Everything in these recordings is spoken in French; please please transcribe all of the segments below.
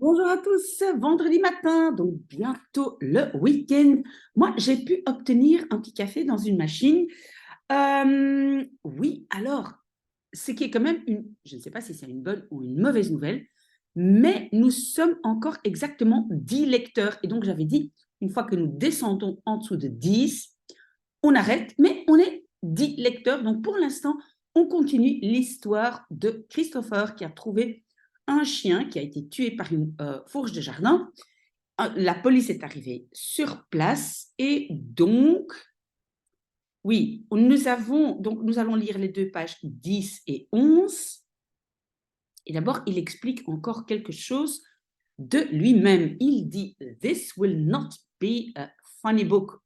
Bonjour à tous, vendredi matin, donc bientôt le week-end. Moi, j'ai pu obtenir un petit café dans une machine. Oui, alors, ce qui est quand même je ne sais pas si c'est une bonne ou une mauvaise nouvelle, mais nous sommes encore exactement 10 lecteurs. Et donc, j'avais dit, une fois que nous descendons en dessous de 10, on arrête, mais on est 10 lecteurs. Donc, pour l'instant, on continue l'histoire de Christopher qui a trouvé un chien qui a été tué par une fourche de jardin. La police est arrivée sur place et donc, oui, nous allons lire les deux pages 10 et 11. Et d'abord, il explique encore quelque chose de lui-même. Il dit « This will not be a funny book ».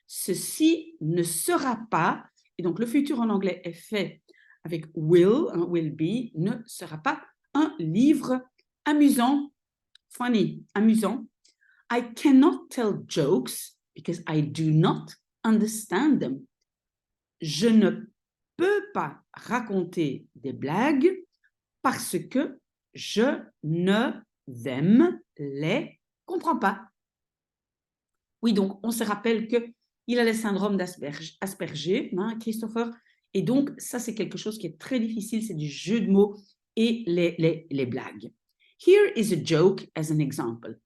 Ceci ne sera pas, et donc le futur en anglais est fait avec will, will be, ne sera pas un livre amusant, funny, amusant. I cannot tell jokes because I do not understand them. Je ne peux pas raconter des blagues parce que je ne les comprends pas. Oui, donc on se rappelle qu'il a le syndrome d'Asperger, hein, Christopher, et donc ça c'est quelque chose qui est très difficile, c'est du jeu de mots et les blagues. Here is a joke as an example.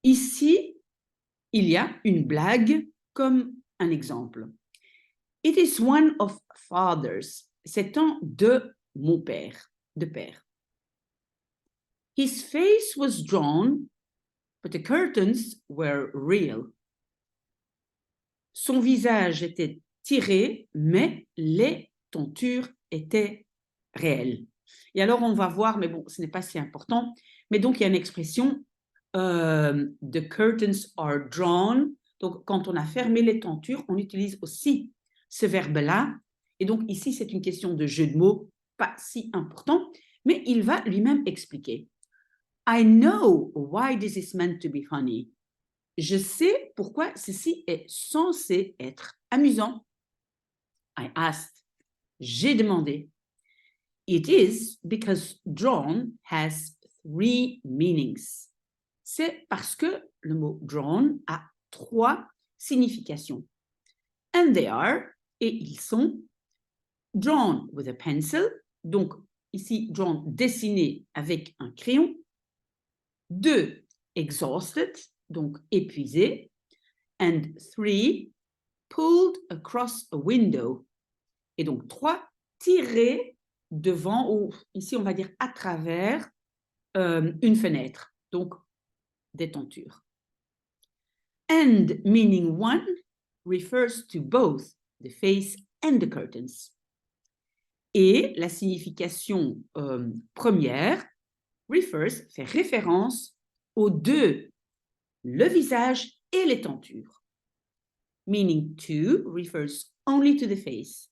Ici, il y a une blague comme un exemple. It is one of father's. C'est un de mon père, de père. His face was drawn, but the curtains were real. Son visage était tiré, mais les tentures étaient réelles. Et alors, on va voir, mais bon, ce n'est pas si important, mais donc il y a une expression, the curtains are drawn. Donc, quand on a fermé les tentures, on utilise aussi ce verbe-là. Et donc, ici, c'est une question de jeu de mots, pas si important, mais il va lui-même expliquer. I know why this is meant to be funny. Je sais pourquoi ceci est censé être amusant. I asked. J'ai demandé. It is because drawn has 3 meanings. C'est parce que le mot drawn a 3 significations. And they are, et ils sont, drawn with a pencil, donc ici drawn dessiné avec un crayon. 2, exhausted, donc épuisé. And 3, pulled across a window. Et donc 3, tiré devant, ou ici on va dire à travers une fenêtre. Donc des tentures. And meaning 1 refers to both the face and the curtains. Et la signification première refers, fait référence aux deux, le visage et les tentures. Meaning 2 refers only to the face.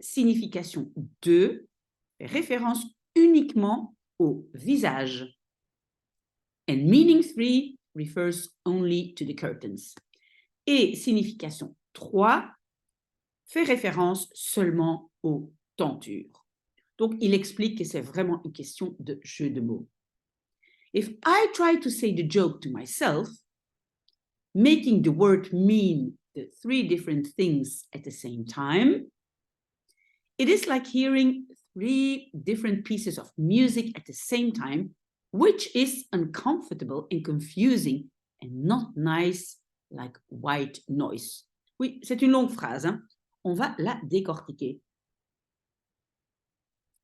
Signification 2 fait référence uniquement au visage. And meaning 3 refers only to the curtains. Et signification 3 fait référence seulement aux tentures. Donc, il explique que c'est vraiment une question de jeu de mots. If I try to say the joke to myself, making the word mean the 3 different things at the same time, it is like hearing 3 different pieces of music at the same time, which is uncomfortable and confusing and not nice like white noise. Oui, c'est une longue phrase, hein? On va la décortiquer.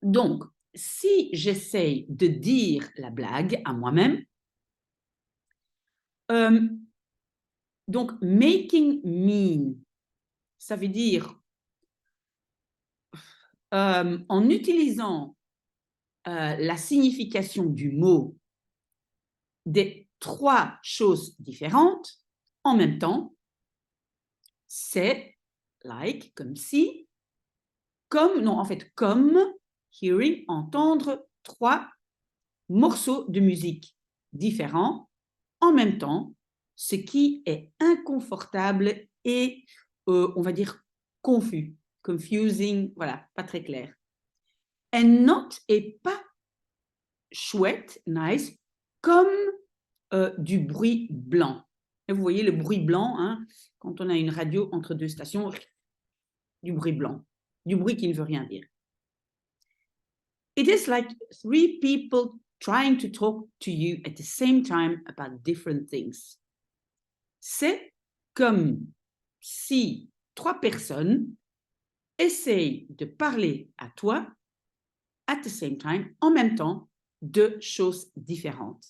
Donc, si j'essaye de dire la blague à moi-même, donc making mean, ça veut dire en utilisant la signification du mot des 3 choses différentes en même temps, c'est like, comme si, comme, non, en fait, comme hearing, entendre 3 morceaux de musique différents en même temps, ce qui est inconfortable et, on va dire, confus, confusing, voilà, pas très clair. And not est pas chouette, nice, comme du bruit blanc. Et vous voyez le bruit blanc, hein, quand on a une radio entre deux stations, du bruit blanc, du bruit qui ne veut rien dire. It is like three people trying to talk to you at the same time about different things. C'est comme si trois personnes essayent de parler à toi at the same time, en même temps, de choses différentes.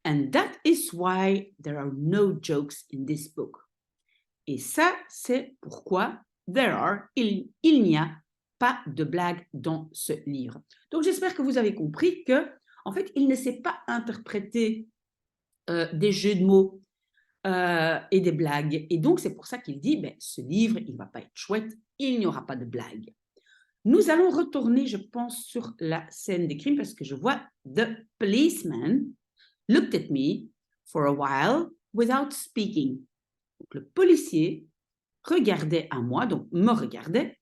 And that is why there are no jokes in this book. Et ça, c'est pourquoi il n'y a pas de blagues dans ce livre. Donc, j'espère que vous avez compris que, en fait, il ne sait pas interpréter des jeux de mots et des blagues. Et donc, c'est pour ça qu'il dit, ce livre, il ne va pas être chouette, il n'y aura pas de blagues. Nous allons retourner, je pense, sur la scène des crimes parce que je vois The policeman looked at me for a while without speaking. Donc, le policier regardait à moi, donc me regardait,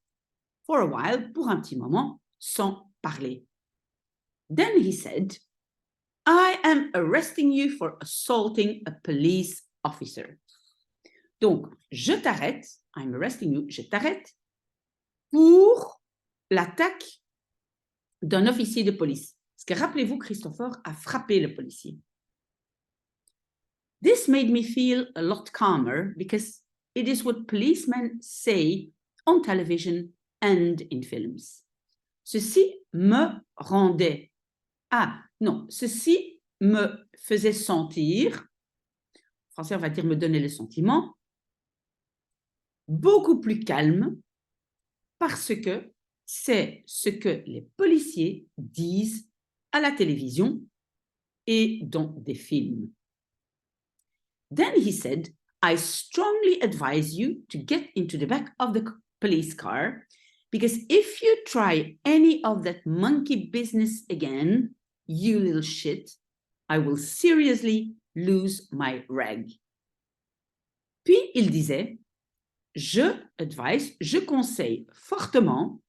for a while, pour un petit moment, sans parler. Then he said, I am arresting you for assaulting a police officer. Donc, je t'arrête, I'm arresting you, je t'arrête pour l'attaque d'un officier de police. Parce que rappelez-vous, Christopher a frappé le policier. This made me feel a lot calmer because it is what policemen say on television and in films. Ceci me rendait... ceci me faisait sentir, en français on va dire me donner le sentiment, beaucoup plus calme parce que c'est ce que les policiers disent à la télévision et dans des films. Then he said, I strongly advise you to get into the back of the police car because if you try any of that monkey business again, you little shit, I will seriously lose my rag. Puis il disait, je conseille fortement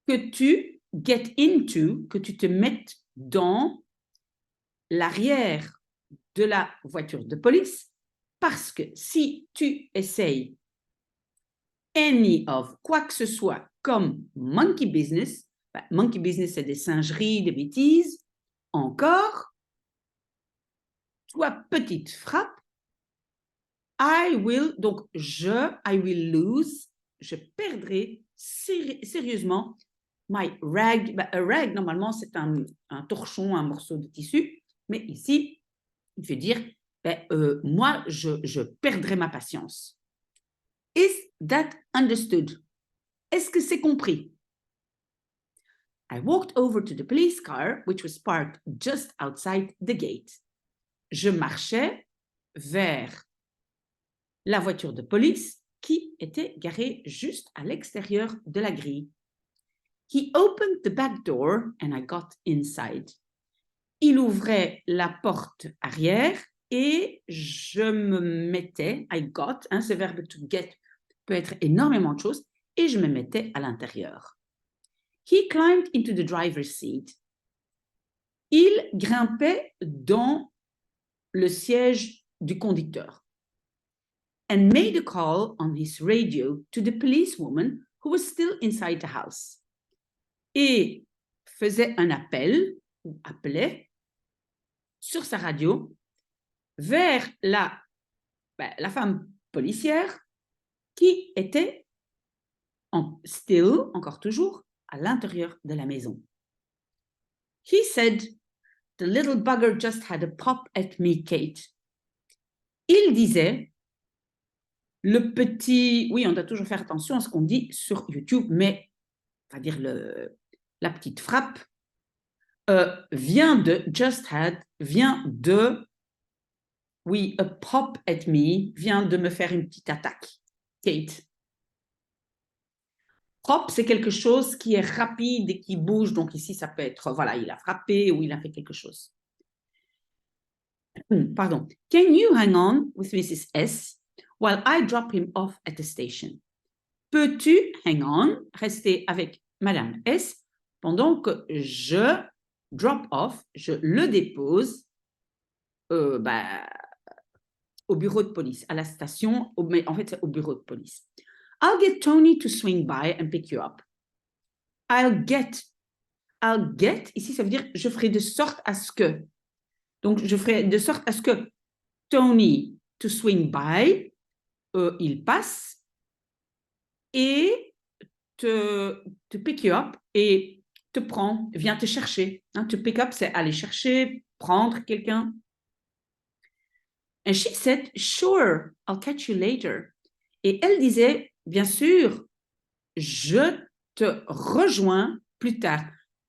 que tu que tu te mettes dans l'arrière de la voiture de police, parce que si tu essayes any of quoi que ce soit comme monkey business c'est des singeries, des bêtises, encore, toi petite frappe, I will lose, je perdrai sérieusement my rag. A rag, normalement, c'est un torchon, un morceau de tissu, mais ici, il veut dire, moi, je perdrai ma patience. Is that understood? Est-ce que c'est compris? I walked over to the police car, which was parked just outside the gate. Je marchais vers la voiture de police qui était garée juste à l'extérieur de la grille. He opened the back door and I got inside. Il ouvrait la porte arrière et je me mettais, I got, ce verbe to get peut être énormément de choses, et je me mettais à l'intérieur. He climbed into the driver's seat. Il grimpait dans le siège du conducteur. And made a call on his radio to the policewoman who was still inside the house. Et faisait un appel, ou appelait, sur sa radio, vers la femme policière qui était encore toujours, à l'intérieur de la maison. He said, the little bugger just had a pop at me, Kate. Il disait, le petit... Oui, on doit toujours faire attention à ce qu'on dit sur YouTube, mais on va dire la petite frappe vient de oui, a pop at me, vient de me faire une petite attaque. Kate. Pop, c'est quelque chose qui est rapide et qui bouge. Donc ici, ça peut être, voilà, il a frappé ou il a fait quelque chose. Pardon. Can you hang on with Mrs. S while I drop him off at the station? Peux-tu hang on, rester avec Madame S pendant que je drop off, je le dépose bah, au bureau de police, à la station, mais en fait, c'est au bureau de police. I'll get Tony to swing by and pick you up. I'll get, ici, ça veut dire je ferai de sorte à ce que. Donc, je ferai de sorte à ce que Tony to swing by, il passe et te pick you up et te prend, vient te chercher. Hein, to pick up, c'est aller chercher, prendre quelqu'un. And she said, sure, I'll catch you later. Et elle disait, bien sûr, je te rejoins plus tard.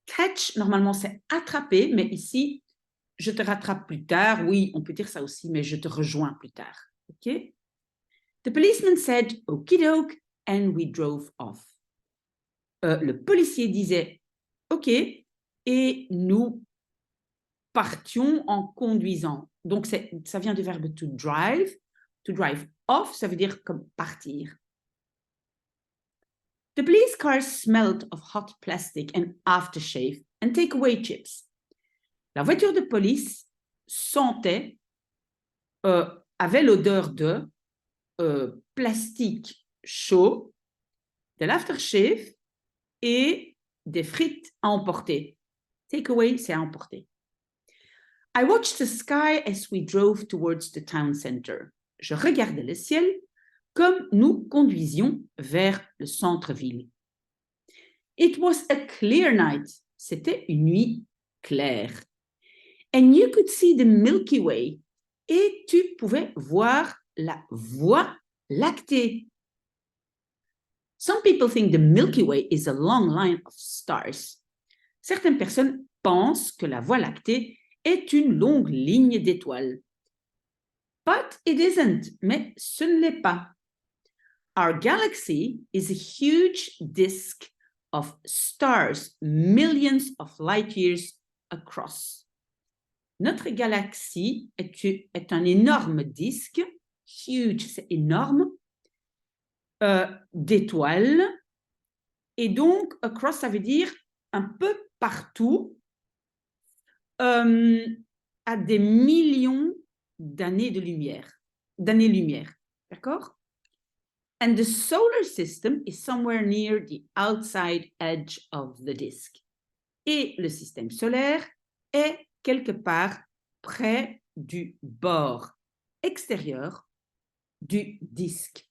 Catch, normalement, c'est attraper, mais ici, je te rattrape plus tard. Oui, on peut dire ça aussi, mais je te rejoins plus tard. OK? The policeman said, okie doke, and we drove off. Le policier disait, OK, et nous partions en conduisant. Donc, ça vient du verbe to drive. To drive off, ça veut dire comme partir. The police car smelled of hot plastic and aftershave and takeaway chips. La voiture de police sentait, avait l'odeur de plastique chaud, de l'aftershave et des frites à emporter. Takeaway, c'est à emporter. I watched the sky as we drove towards the town center. Je regardais le ciel comme nous conduisions vers le centre-ville. It was a clear night. C'était une nuit claire. And you could see the Milky Way. Et tu pouvais voir la Voie lactée. Some people think the Milky Way is a long line of stars. Certaines personnes pensent que la Voie lactée est une longue ligne d'étoiles. But it isn't, mais ce ne l'est pas. Our galaxy is a huge disk of stars, millions of light years across. Notre galaxie est un énorme disque, huge, c'est énorme, d'étoiles, et donc across, ça veut dire un peu partout, à des millions d'années-lumière, d'accord? And the solar system is somewhere near the outside edge of the disk. Et le système solaire est quelque part près du bord extérieur du disque.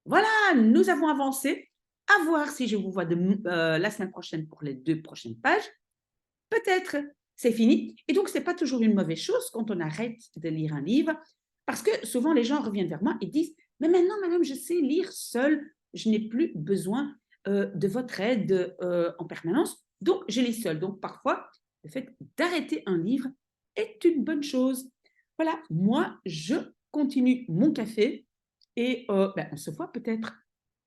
Voilà, nous avons avancé. À voir si je vous vois la semaine prochaine pour les 2 prochaines pages. Peut-être c'est fini. Et donc, ce n'est pas toujours une mauvaise chose quand on arrête de lire un livre, parce que souvent les gens reviennent vers moi et disent « Mais maintenant, madame, je sais lire seule, je n'ai plus besoin de votre aide en permanence, donc je lis seule. » Donc, parfois, le fait d'arrêter un livre est une bonne chose. Voilà, moi, je continue mon café et on se voit peut-être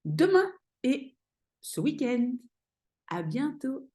demain et ce week-end. À bientôt.